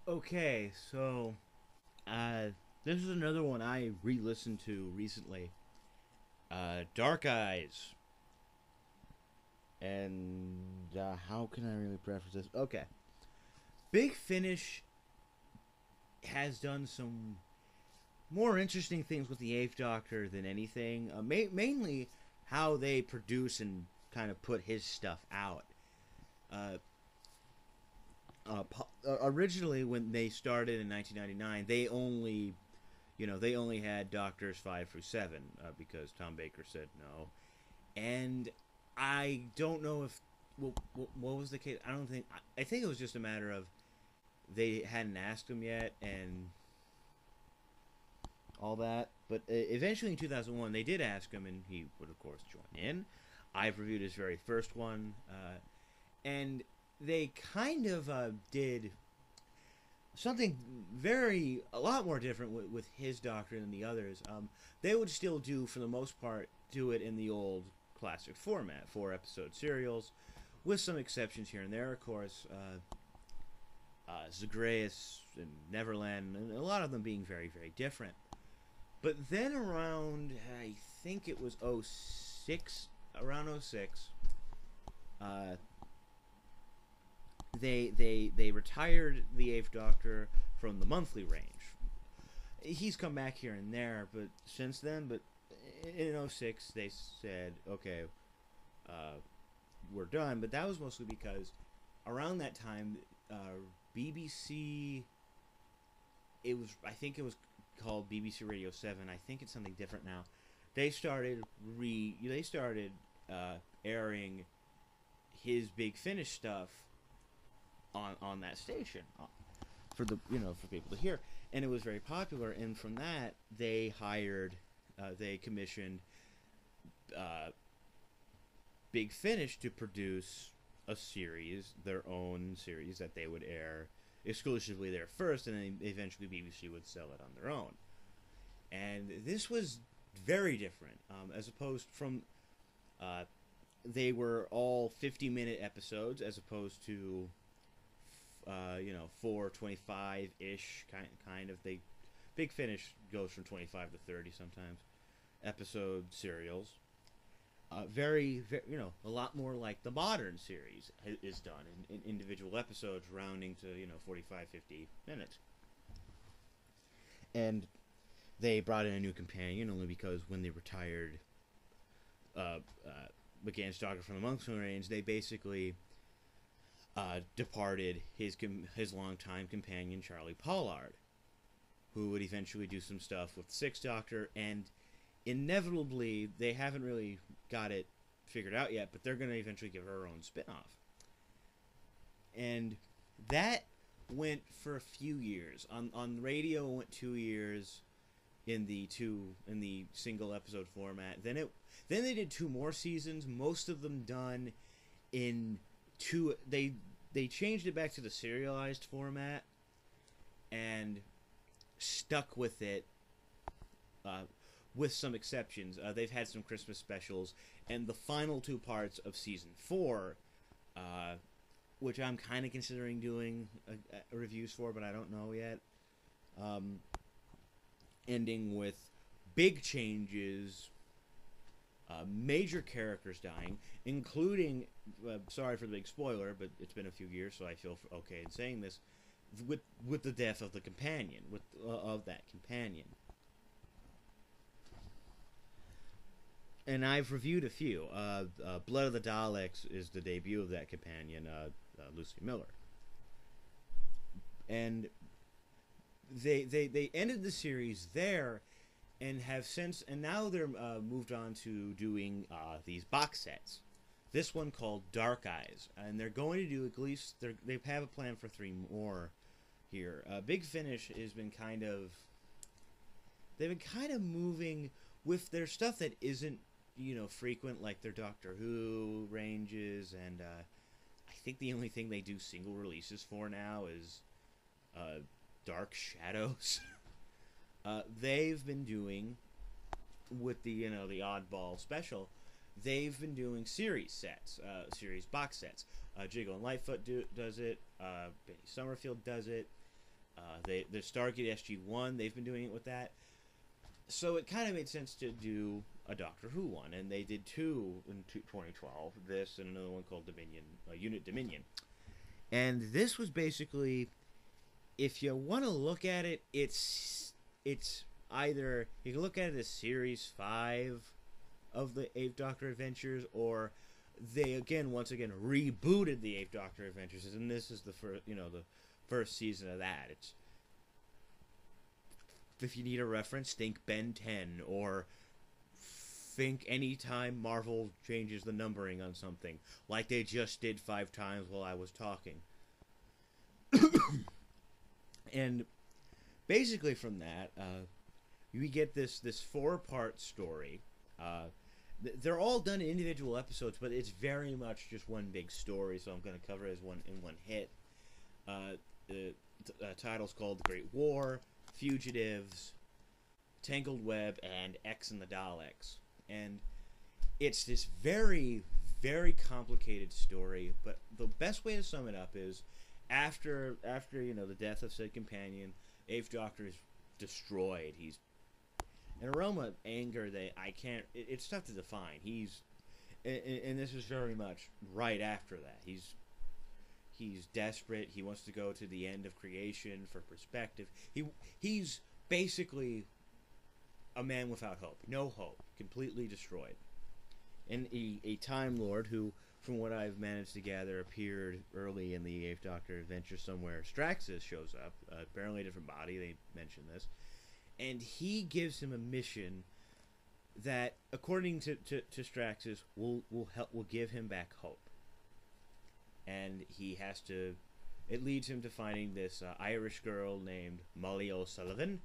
Okay, so uh, this is another one I re-listened to recently. Dark Eyes, and how can I really preface this? Okay, Big Finish has done some more interesting things with the Eighth Doctor than anything. Mainly how they produce and kind of put his stuff out. Uh, Originally, when they started in 1999, they only had Doctors 5 through 7 because Tom Baker said no. And I don't know if what was the case. I don't think. I think it was just a matter of they hadn't asked him yet and all that. But eventually in 2001, they did ask him, and he would of course join in. I've reviewed his very first one, and they kind of did something a lot more different with his Doctor than the others. They would still do, for the most part, do it in the old classic format, 4 episode serials, with some exceptions here and there, of course. Zagreus and Neverland, and a lot of them being very, very different. But then around, I think it was '06, around '06, uh, they retired the Eighth Doctor from the monthly range. He's come back here and there, but since then, but in '06 they said, okay, uh, we're done. But that was mostly because around that time, BBC, I think it was called BBC Radio 7. I think it's something different now. They started airing his Big Finish stuff on that station for for people to hear, and it was very popular. And from that, they commissioned uh, Big Finish to produce their own series that they would air exclusively there first, and then eventually BBC would sell it on their own. And this was very different, as opposed from they were all 50-minute episodes, as opposed to 425 ish kind of. They Big Finish goes from 25 to 30 sometimes episode serials. Very, a lot more like the modern series is done in individual episodes, rounding to 45, 50 minutes. And they brought in a new companion only because when they retired McGann's Doctor from the Monkshood Range, they basically departed his longtime companion Charlie Pollard, who would eventually do some stuff with the Sixth Doctor, and inevitably they haven't really got it figured out yet, but they're going to eventually give her own spin-off. And that went for a few years. On radio it went 2 years in the single episode format. Then they did 2 more seasons, most of them done in two. They changed it back to the serialized format and stuck with it, with some exceptions. They've had some Christmas specials, and the final 2 parts of season 4, which I'm kind of considering doing reviews for, but I don't know yet. Ending with big changes, major characters dying, including, sorry for the big spoiler, but it's been a few years, so I feel okay in saying this, with the death of the companion, of that companion. And I've reviewed a few. Blood of the Daleks is the debut of that companion, Lucy Miller. And they ended the series there, and have since, and now they're moved on to doing these box sets. This one called Dark Eyes, and they're going to do, at least they have a plan for 3 more here. Big Finish has been they've been kind of moving with their stuff that isn't frequent, like their Doctor Who ranges, and I think the only thing they do single releases for now is Dark Shadows. They've been doing, with the oddball special, they've been doing series sets, series box sets. Jiggle and Lightfoot does it. Benny Summerfield does it. The Stargate SG-1, they've been doing it with that. So it kind of made sense to do a Doctor Who one, and they did two in 2012. This and another one called Dominion, Unit Dominion. And this was basically, if you want to look at it, it's either you can look at it as Series 5 of the Eighth Doctor Adventures, or they once again rebooted the Eighth Doctor Adventures, and this is the first season of that. It's, if you need a reference, think Ben 10, or think anytime Marvel changes the numbering on something, like they just did 5 times while I was talking. And basically from that, we get this 4-part story. They're all done in individual episodes, but it's very much just one big story, so I'm going to cover it as one hit. The title's called The Great War, Fugitives, Tangled Web, and X and the Daleks. And it's this very, very complicated story, but the best way to sum it up is after the death of said companion, Eighth Doctor is destroyed. He's an aroma of anger that I can't. It's tough to define. And this is very much right after that. He's desperate. He wants to go to the end of creation for perspective. He's basically a man without hope. No hope. Completely destroyed. And a Time Lord who, from what I've managed to gather, appeared early in the Eighth Doctor adventure somewhere. Straxus shows up. Apparently a different body. They mentioned this. And he gives him a mission that, according to Straxus, will give him back hope. And he has to. It leads him to finding this Irish girl named Molly O'Sullivan,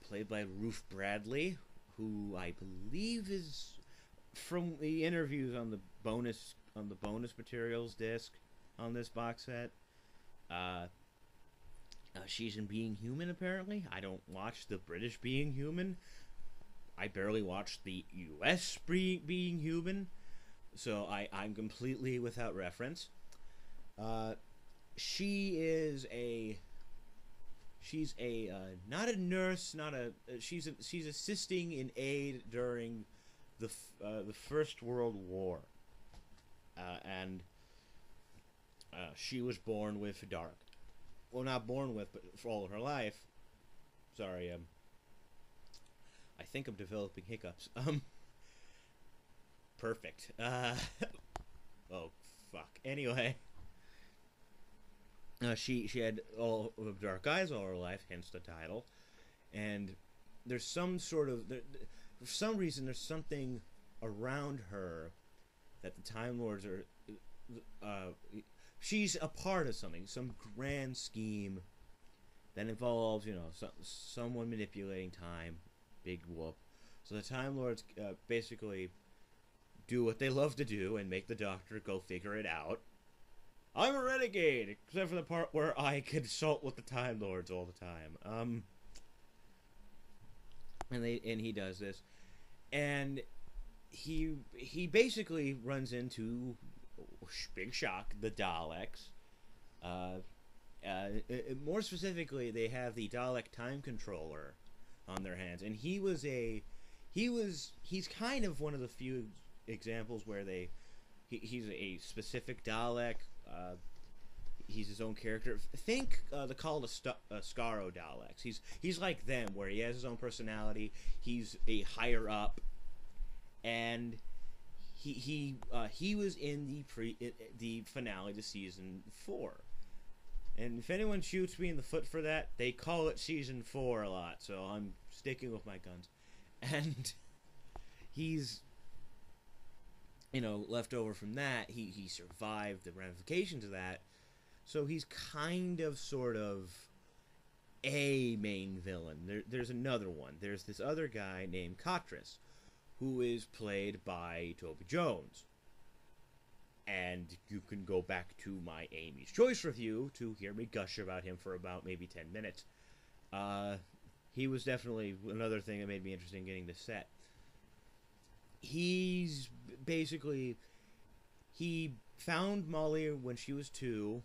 played by Ruth Bradley, who I believe is from the interviews on the bonus materials disc on this box set. She's in Being Human, apparently. I don't watch the British Being Human. I barely watch the U.S. Being Human. So I'm completely without reference. She's not a nurse, she's assisting in aid during the First World War. And she was born with dark. Well, not born with, but for all of her life. Sorry, I think I'm developing hiccups. Perfect. Oh, fuck. Anyway. She had all of dark eyes all her life, hence the title. And there's some sort of... for some reason, there's something around her that the Time Lords are... she's a part of something, some grand scheme that involves, someone manipulating time. Big whoop. So the Time Lords basically do what they love to do and make the Doctor go figure it out. I'm a renegade, except for the part where I consult with the Time Lords all the time. And he does this, and he basically runs into, big shock, the Daleks. More specifically, they have the Dalek time controller on their hands, and he's kind of one of the few examples where he's a specific Dalek. He's his own character. Think the Call of Skaro Daleks. He's like them, where he has his own personality. He's a higher up, and he was in the finale to season 4. And if anyone shoots me in the foot for that, they call it season 4 a lot. So I'm sticking with my guns. And he's, left over from that. He survived the ramifications of that. So he's kind of, sort of, a main villain. There's another one. There's this other guy named Katris, who is played by Toby Jones. And you can go back to my Amy's Choice review to hear me gush about him for about maybe 10 minutes. He was definitely another thing that made me interested in getting this set. He's basically... He found Molly when she was 2,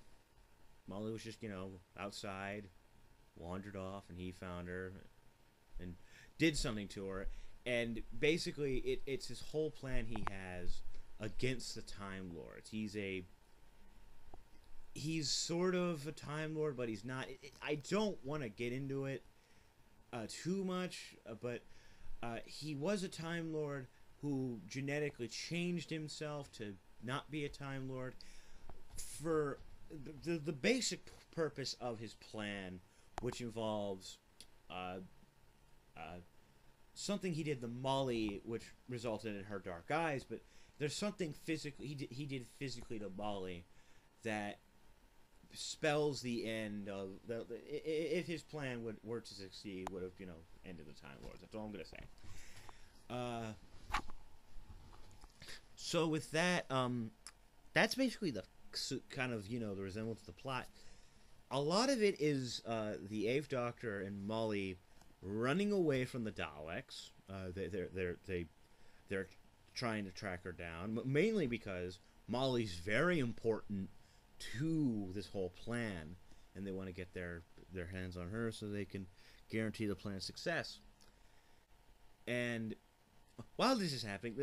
Molly was just, outside, wandered off, and he found her and did something to her. And basically, it's his whole plan he has against the Time Lords. He's sort of a Time Lord, but he's not. I don't want to get into it too much, but he was a Time Lord who genetically changed himself to not be a Time Lord for the basic purpose of his plan, which involves something he did to Molly, which resulted in her dark eyes. But there's something physically he did physically to Molly that spells the end of if his plan were to succeed, would have ended the Time Lords. That's all I'm gonna say. So with that, that's basically the kind of the resemblance of the plot. A lot of it is the Eighth Doctor and Molly running away from the Daleks. They're trying to track her down, mainly because Molly's very important to this whole plan, and they want to get their hands on her so they can guarantee the plan's success. And while this is happening,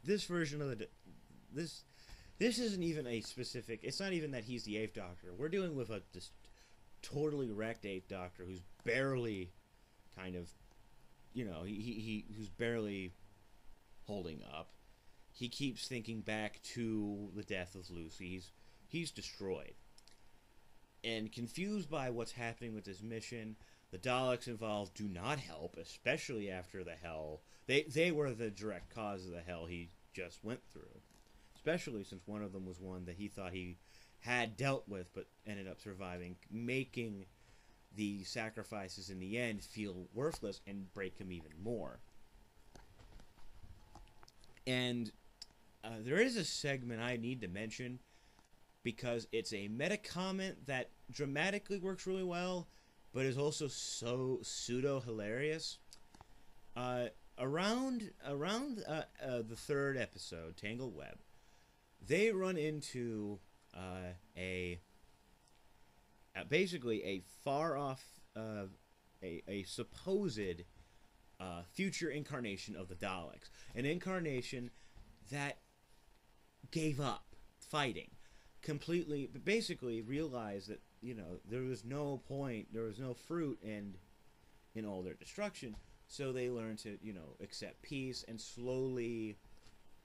this version of this isn't even a specific. It's not even that he's the Eighth Doctor. We're dealing with this totally wrecked Eighth Doctor who's barely kind of, who's barely holding up. He keeps thinking back to the death of Lucy. He's destroyed. And confused by what's happening with this mission, the Daleks involved do not help, especially after the hell. They were the direct cause of the hell he just went through. Especially since one of them was one that he thought he had dealt with but ended up surviving, making the sacrifices in the end feel worthless and break him even more. And there is a segment I need to mention because it's a meta comment that dramatically works really well, but is also so pseudo hilarious. Around the third episode, Tangled Web, they run into basically a far off, a supposed future incarnation of the Daleks, an incarnation that gave up fighting completely, but basically realized that there was no point, there was no fruit in all their destruction. So they learned to accept peace and slowly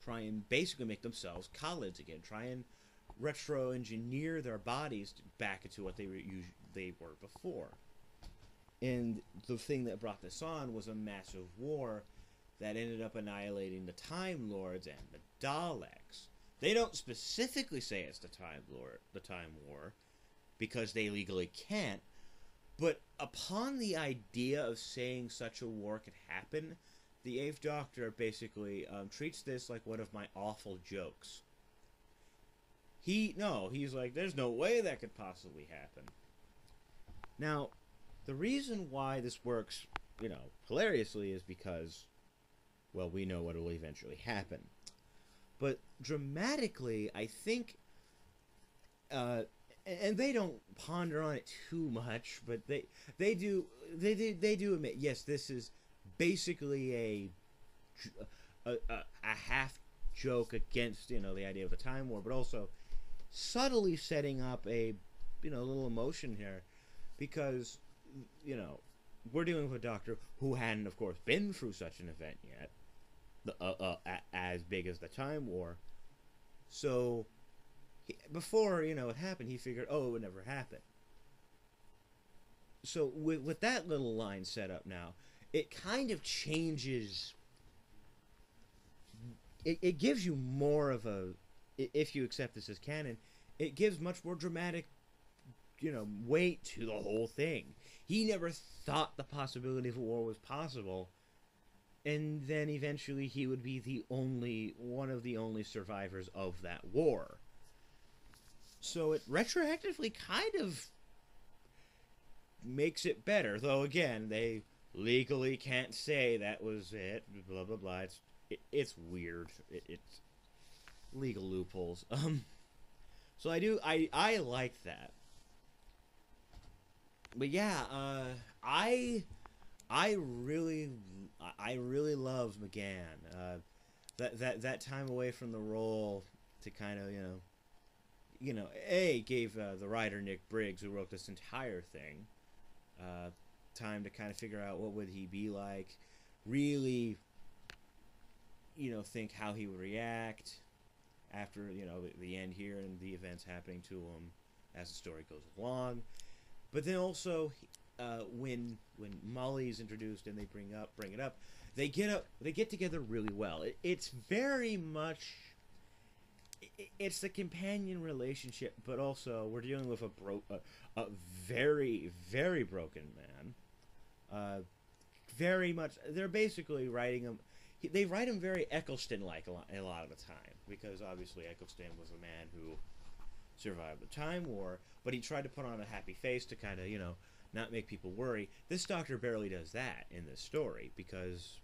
try and basically make themselves Khalids again. Try and retro-engineer their bodies back into what they were before. And the thing that brought this on was a massive war that ended up annihilating the Time Lords and the Daleks. They don't specifically say it's the Time War, because they legally can't. But upon the idea of saying such a war could happen, the Eighth Doctor basically treats this like one of my awful jokes. He's like, there's no way that could possibly happen. Now, the reason why this works, hilariously is because, well, we know what will eventually happen. But dramatically, I think, and they don't ponder on it too much, but they do admit, yes, this is basically a half joke against the idea of the Time War, but also subtly setting up a little emotion here, because we're dealing with a Doctor who hadn't, of course, been through such an event yet, as big as the Time War. So before it happened, he figured, it would never happen. So with that little line set up now, it kind of changes. It gives you more of a, if you accept this as canon, it gives much more dramatic, weight to the whole thing. He never thought the possibility of a war was possible, and then eventually he would be one of the only survivors of that war. So it retroactively kind of makes it better, though again, they legally can't say that was it, blah blah blah. It's weird. It's legal loopholes. So I like that. But yeah, I really I really love McGann. That time away from the role to kind of gave the writer Nick Briggs, who wrote this entire thing, time to kind of figure out what would he be like, really, think how he would react after the end here and the events happening to him as the story goes along. But then also, when Molly is introduced and they bring it up, they get together really well. It's very much, it's the companion relationship, but also we're dealing with a very, very broken man. Very much, they're basically writing him. They write him very Eccleston-like a lot of the time, because obviously Eccleston was a man who survived the Time War, but he tried to put on a happy face to kind of not make people worry. This Doctor barely does that in this story, because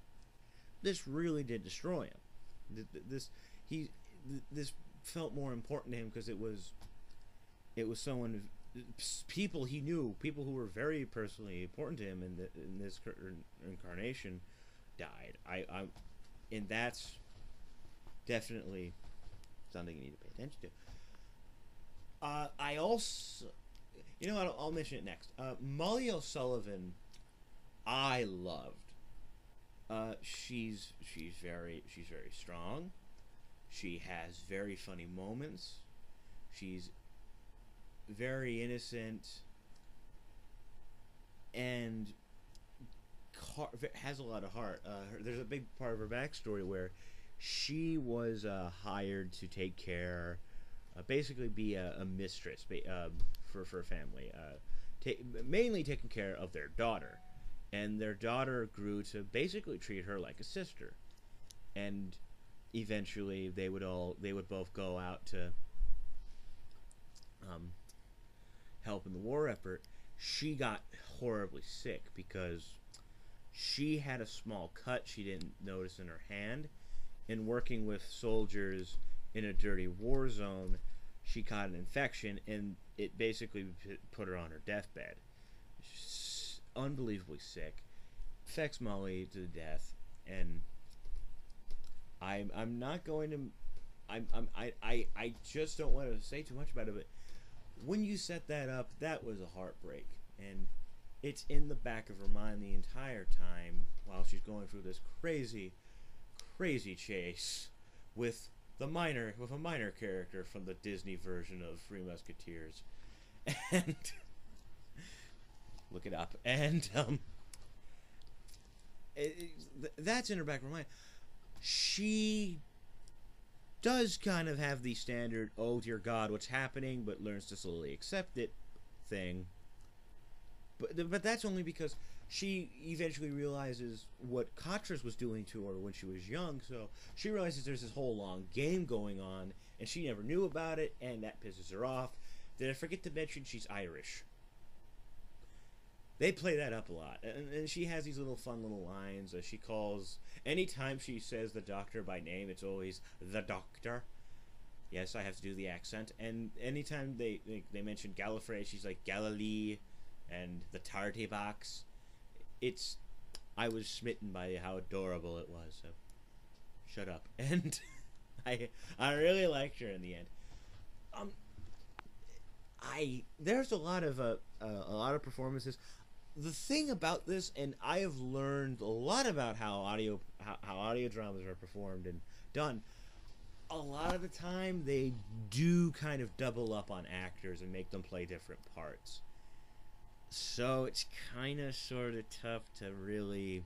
this really did destroy him. This felt more important to him because it was someone, people he knew, people who were very personally important to him in this incarnation died. And that's definitely something you need to pay attention to. I also, I'll mention it next. Molly O'Sullivan, I loved. She's very strong. She has very funny moments. She's very innocent and has a lot of heart. There's a big part of her backstory where she was hired to take care, basically be a mistress for a family, mainly taking care of their daughter, and their daughter grew to basically treat her like a sister, and eventually they would both go out to help in the war effort. She got horribly sick because she had a small cut she didn't notice in her hand. In working with soldiers in a dirty war zone, she caught an infection, and it basically put her on her deathbed. She's unbelievably sick, affects Molly to death, and I'm not going to. I just don't want to say too much about it, but when you set that up, that was a heartbreak, and it's in the back of her mind the entire time while she's going through this crazy chase with a minor character from the Disney version of Three Musketeers, and look it up, and that's in her back of her mind. She does kind of have the standard, oh dear God, what's happening, but learns to slowly accept it thing. But that's only because she eventually realizes what Katras was doing to her when she was young, so she realizes there's this whole long game going on, and she never knew about it, and that pisses her off. Did I forget to mention she's Irish? They play that up a lot, and she has these fun little lines. She calls, anytime she says the Doctor by name, it's always the Doctor. Yes, I have to do the accent. And anytime they mention Gallifrey, she's like Galilee and the Tarty Box. I was smitten by how adorable it was. So shut up. And I really liked her in the end. There's a lot of performances. The thing about this, and I have learned a lot about how audio dramas are performed and done. A lot of the time, they do kind of double up on actors and make them play different parts. So it's kind of sort of tough to really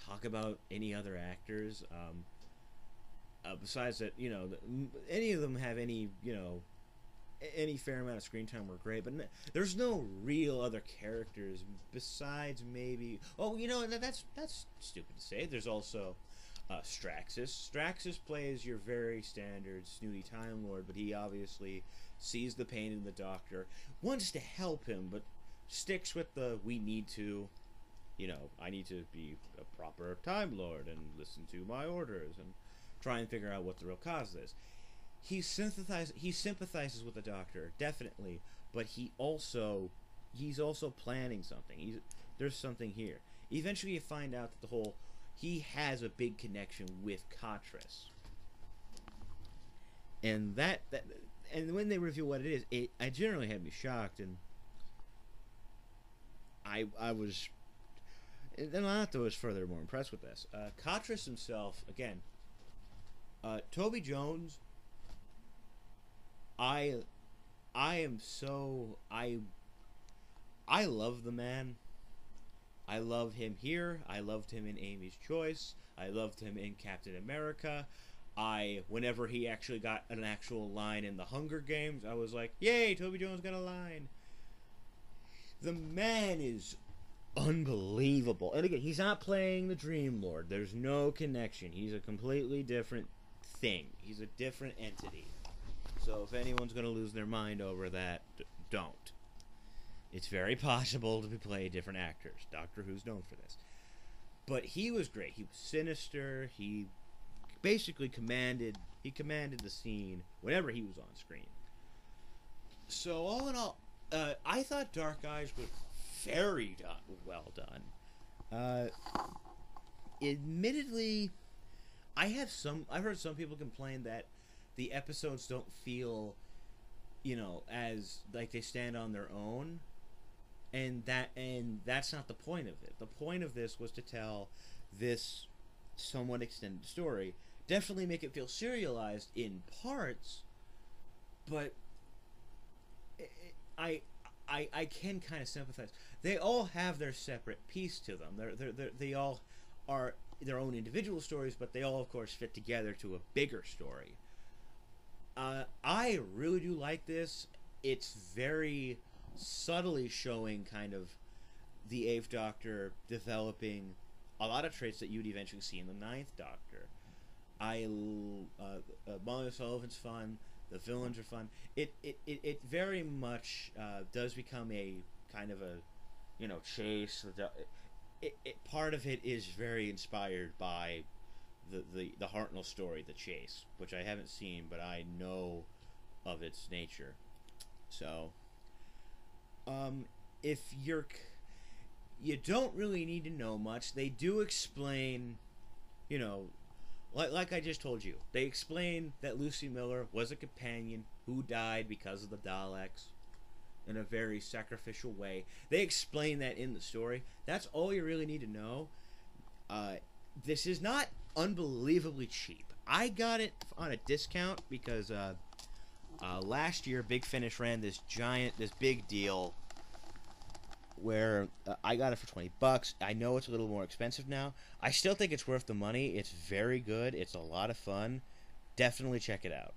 talk about any other actors. Besides that, any of them have any fair amount of screen time were great, but there's no real other characters besides maybe. Oh, that's stupid to say. There's also Straxus. Straxus plays your very standard snooty Time Lord, but he obviously sees the pain in the Doctor, wants to help him, but sticks with we need to, I need to be a proper Time Lord and listen to my orders and try and figure out what the real cause is. he sympathizes with the Doctor, definitely, but he's also planning something. There's something here. Eventually you find out that he has a big connection with Katris. And and when they reveal what it is, I generally had me shocked, and I was, and Renato was further more impressed with this. Katris himself, again, Toby Jones. I love the man. I love him here. I loved him in Amy's Choice. I loved him in Captain America. Whenever he actually got an actual line in the Hunger Games, I was like, yay, Toby Jones got a line. The man is unbelievable. And again, he's not playing the Dream Lord. There's no connection. He's a completely different thing. He's a different entity. So if anyone's going to lose their mind over that, don't. It's very possible to play different actors. Doctor Who's known for this. But he was great. He was sinister. He basically commanded the scene whenever he was on screen. So all in all, I thought Dark Eyes was very well done. Admittedly, I've heard some people complain that the episodes don't feel, as like they stand on their own. And that's not the point of it. The point of this was to tell this somewhat extended story. Definitely make it feel serialized in parts, but I can kind of sympathize. They all have their separate piece to them. They all are their own individual stories, but they all, of course, fit together to a bigger story. I really do like this. It's very subtly showing kind of the 8th Doctor developing a lot of traits that you'd eventually see in the 9th Doctor. Molly O'Sullivan's fun. The villains are fun. It very much does become a kind of a chase. Part of it is very inspired by the Hartnell story, The Chase, which I haven't seen, but I know of its nature. So, if you don't really need to know much. They do explain, like I just told you, they explain that Lucy Miller was a companion who died because of the Daleks in a very sacrificial way. They explain that in the story. That's all you really need to know. This is not unbelievably cheap. I got it on a discount because last year Big Finish ran this big deal where I got it for $20. I know it's a little more expensive now. I still think it's worth the money. It's very good. It's a lot of fun. Definitely check it out.